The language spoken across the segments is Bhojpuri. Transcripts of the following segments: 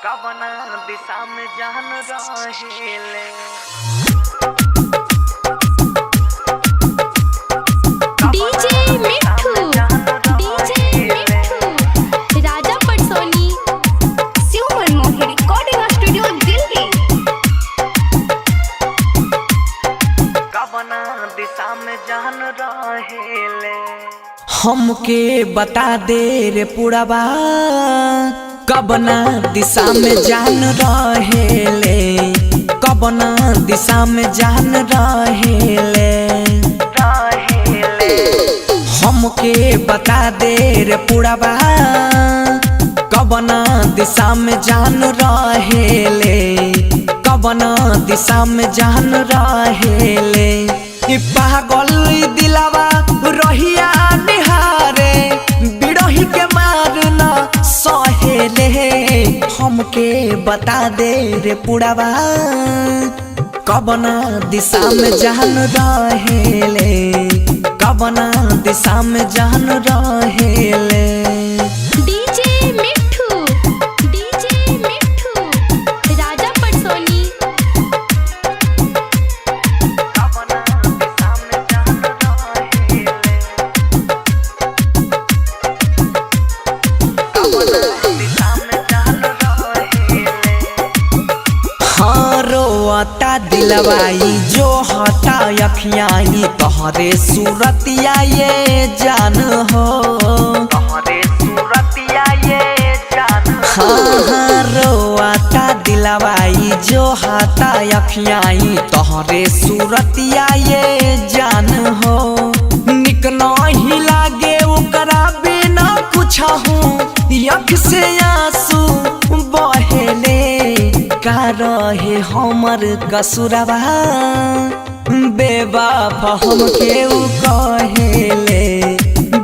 कवना दिशा में जान रहेले डीजे मिठू राजा पटसोनी शिव मनमोहन रिकॉर्डिंग स्टूडियो दिल्ली। कवना दिशा में जान रहेले हमके बता दे रे पुरवा कवना दिशा में जान रहेले कवना दिशा में जान रहेले हमके बता दे रे पुरवा कवना दिशा में जान रहेले कवना दिशा में जान रहेले पागल दिलावा रहिया निहारे बिरही के मारना सहेले हमके बता दे रे पुरवा कवना दिशा में जान रहेले कवना दिशा में जान रहेले। डीजे मिठू राजा पटसोनी कवना दिशा में जान रहेले कवना दिशा में जान रहेले हाँ रोता दिलवाई जो हटा अखियाई तोहरे सूरतिया ये जान हो तोहरे सूरतिया ये जान हाँ रोता दिलवाई जो हटा अखियाई तोहरे सूरतिया ये जान हो निक नहीं लागे ओकरा बिना कुछ हूँ अख से आंसू बहेले का रहे हमर कसुरवा बेवफा हमके उ कहेले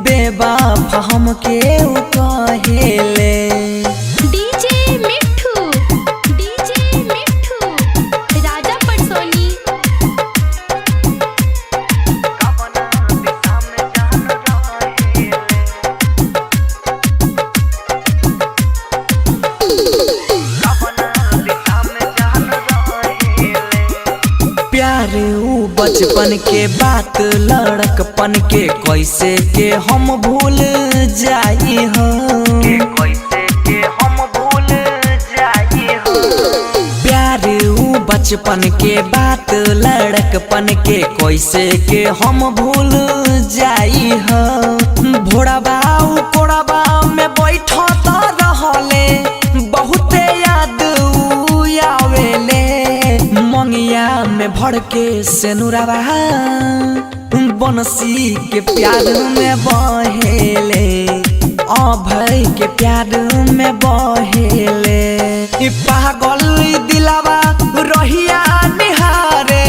बेवफा हमके उ कहेले। डीजे मिठू राजा पटसोनी कवना दिशा में जान रहेले कवना दिशा में जान रहेले प्यार उ बचपन के बात लड़कपन के कैसे के हम भूल जाई हो कैसे के हम भूल जाई हो प्यार उ बचपन के बात लड़कपन के कैसे के हम भूल जाई हो भोरबा उ कोरबा में बैठो तो रहले बहुते याद उ आवेले मंगिया में भर के सेनुरवा बंसी के प्यार में बहेले अभय के प्यार में बहेले पागल दिलावा रहिया निहारे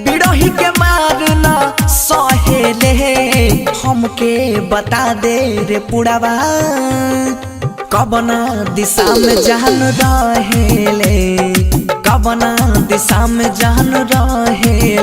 बिरही के मारना सहेले हमके बता दे रे पुरवा कवना दिशा में जान रहेले कवना दिशा में जान रहेले।